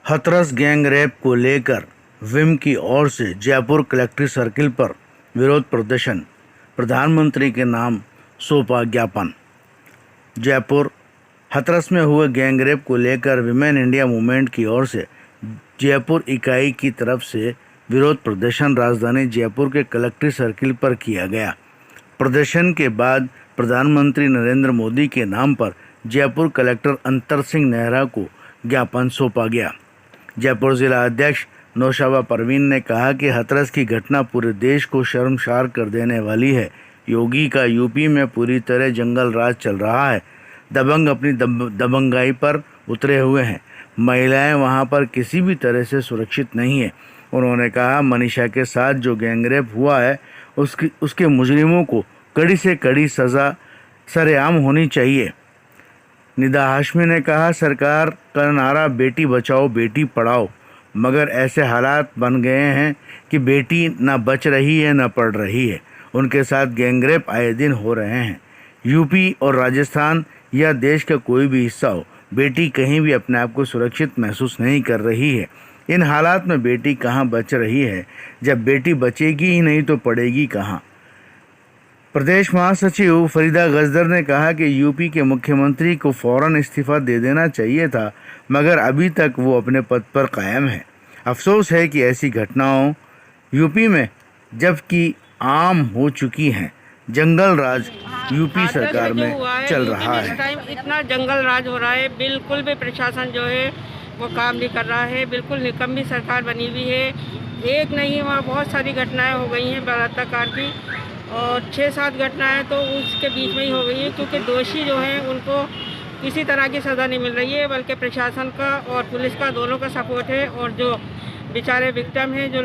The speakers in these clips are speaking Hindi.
हाथरस गैंग रेप को लेकर विम की ओर से जयपुर कलेक्ट्रेट सर्किल पर विरोध प्रदर्शन, प्रधानमंत्री के नाम सौंपा ज्ञापन। जयपुर हाथरस में हुए गैंग रेप को लेकर विमेन इंडिया मूवमेंट की ओर से जयपुर इकाई की तरफ से विरोध प्रदर्शन राजधानी जयपुर के कलेक्ट्रेट सर्किल पर किया गया। प्रदर्शन के बाद प्रधानमंत्री नरेंद्र मोदी के नाम पर जयपुर कलेक्टर अंतर सिंह नेहरा को ज्ञापन सौंपा गया। जयपुर जिला अध्यक्ष नौशाबा परवीन ने कहा कि हाथरस की घटना पूरे देश को शर्मसार कर देने वाली है। योगी का यूपी में पूरी तरह जंगल राज चल रहा है। दबंग अपनी दबंगाई पर उतरे हुए हैं। महिलाएं वहां पर किसी भी तरह से सुरक्षित नहीं है। उन्होंने कहा, मनीषा के साथ जो गैंगरेप हुआ है उसके मुजरिमों को कड़ी से कड़ी सज़ा सरेआम होनी चाहिए। निदा हाशमी ने कहा, सरकार का नारा बेटी बचाओ बेटी पढ़ाओ, मगर ऐसे हालात बन गए हैं कि बेटी ना बच रही है ना पढ़ रही है। उनके साथ गैंगरेप आए दिन हो रहे हैं। यूपी और राजस्थान या देश का कोई भी हिस्सा हो, बेटी कहीं भी अपने आप को सुरक्षित महसूस नहीं कर रही है। इन हालात में बेटी कहाँ बच रही है? जब बेटी बचेगी ही नहीं तो पढ़ेगी कहाँ? प्रदेश महासचिव फरीदा गजदर ने कहा कि यूपी के मुख्यमंत्री को फौरन इस्तीफा दे देना चाहिए था, मगर अभी तक वो अपने पद पर कायम है। अफसोस है कि ऐसी घटनाओं यूपी में जबकि आम हो चुकी हैं। जंगल राज यूपी सरकार में चल रहा है। इतना जंगल राज हो रहा है, बिल्कुल भी प्रशासन जो है वो काम नहीं कर रहा है। बिल्कुल निकम्मी सरकार बनी हुई है। एक नहीं, वहाँ बहुत सारी घटनाएं हो गई हैं बलात्कार की, और 6-7 घटनाएं तो उसके बीच में ही हो गई है, क्योंकि दोषी जो हैं उनको किसी तरह की सज़ा नहीं मिल रही है, बल्कि प्रशासन का और पुलिस का दोनों का सपोर्ट है। और जो बेचारे विक्टिम हैं, जो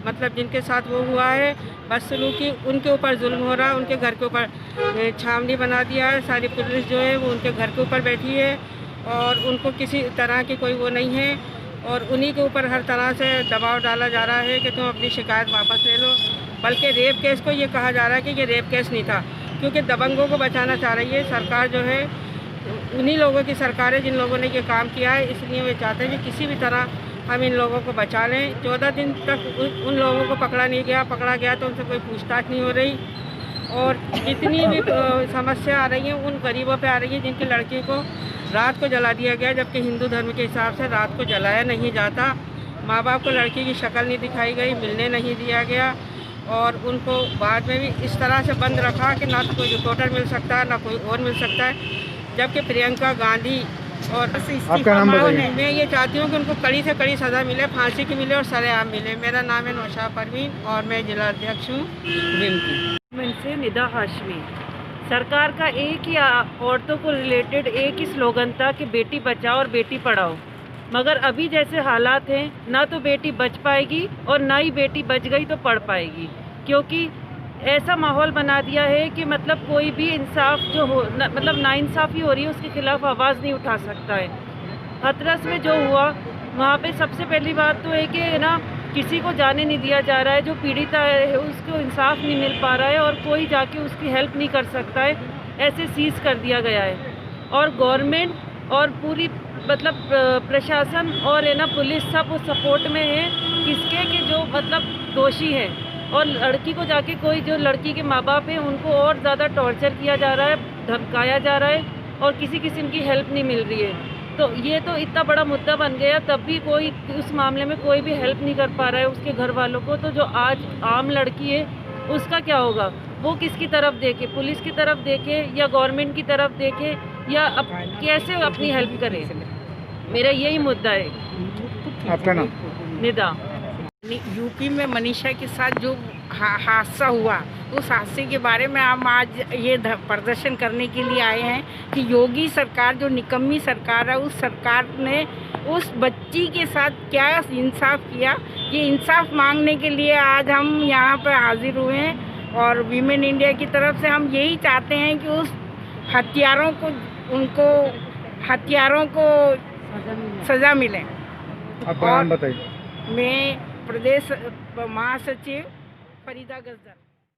मतलब जिनके साथ वो हुआ है बदसलूकी, उनके ऊपर जुल्म हो रहा है। उनके घर के ऊपर छावनी बना दिया है। सारी पुलिस जो है वो उनके घर के ऊपर बैठी है और उनको किसी तरह की कोई वो नहीं है, और उन्हीं के ऊपर हर तरह से दबाव डाला जा रहा है कि तुम अपनी शिकायत वापस ले लो। बल्कि रेप केस को ये कहा जा रहा है कि ये रेप केस नहीं था, क्योंकि दबंगों को बचाना चाह रही है सरकार। जो है उन्हीं लोगों की सरकार है जिन लोगों ने ये काम किया है, इसलिए वे चाहते हैं कि किसी भी तरह हम इन लोगों को बचा लें। 14 दिन तक उन लोगों को पकड़ा नहीं गया, पकड़ा गया तो उनसे कोई पूछताछ नहीं हो रही। और जितनी भी समस्या आ रही है उन गरीबों पे आ रही है जिनकी लड़की को रात को जला दिया गया, जबकि हिंदू धर्म के हिसाब से रात को जलाया नहीं जाता। माँ बाप को लड़की की शक्ल नहीं दिखाई गई, मिलने नहीं दिया गया, और उनको बाद में भी इस तरह से बंद रखा कि ना तो कोई रिपोर्टर मिल सकता है ना कोई और मिल सकता है। जबकि प्रियंका गांधी और मैं ये चाहती हूँ कि उनको कड़ी से कड़ी सज़ा मिले, फांसी की मिले और सरेआम मिले। मेरा नाम है नौशाबा परवीन और मैं जिला अध्यक्ष हूँ विम की। से निदा हाशमी। सरकार का एक ही औरतों को रिलेटेड एक ही स्लोगन था कि बेटी बचाओ और बेटी पढ़ाओ, मगर अभी जैसे हालात हैं, ना तो बेटी बच पाएगी और ना ही बेटी बच गई तो पढ़ पाएगी, क्योंकि ऐसा माहौल बना दिया है कि मतलब कोई भी इंसाफ जो हो मतलब नाइंसाफ़ी हो रही है उसके खिलाफ आवाज़ नहीं उठा सकता है। हाथरस में जो हुआ वहाँ पे सबसे पहली बात तो है कि ना किसी को जाने नहीं दिया जा रहा है। जो पीड़िता है उसको इंसाफ नहीं मिल पा रहा है और कोई जाके उसकी हेल्प नहीं कर सकता है। ऐसे सीज कर दिया गया है, और गवर्नमेंट और पूरी मतलब प्रशासन और है ना पुलिस सब उस सपोर्ट में है किसके कि जो मतलब दोषी है, और लड़की को जाके कोई जो लड़की के माँ बाप हैं उनको और ज़्यादा टॉर्चर किया जा रहा है, धमकाया जा रहा है, और किसी किस्म की हेल्प नहीं मिल रही है। तो ये तो इतना बड़ा मुद्दा बन गया, तब भी कोई उस मामले में कोई भी हेल्प नहीं कर पा रहा है उसके घर वालों को। तो जो आज आम लड़की है उसका क्या होगा? वो किसकी तरफ देखे? पुलिस की तरफ देखे या गवर्नमेंट की तरफ देखे, या कैसे अपनी हेल्प करे? मेरा यही मुद्दा है। आपका नाम? निदा। यूपी में मनीषा के साथ जो हादसा हुआ, उस हादसे के बारे में हम आज ये प्रदर्शन करने के लिए आए हैं कि योगी सरकार, जो निकम्मी सरकार है, उस सरकार ने उस बच्ची के साथ क्या इंसाफ किया, ये इंसाफ मांगने के लिए आज हम यहाँ पर हाजिर हुए हैं। और वीमेन इंडिया की तरफ से हम यही चाहते हैं कि उस हत्यारों को सज़ा मिले। आपका नाम बताइए। मैं प्रदेश महासचिव फरीदा गजदर।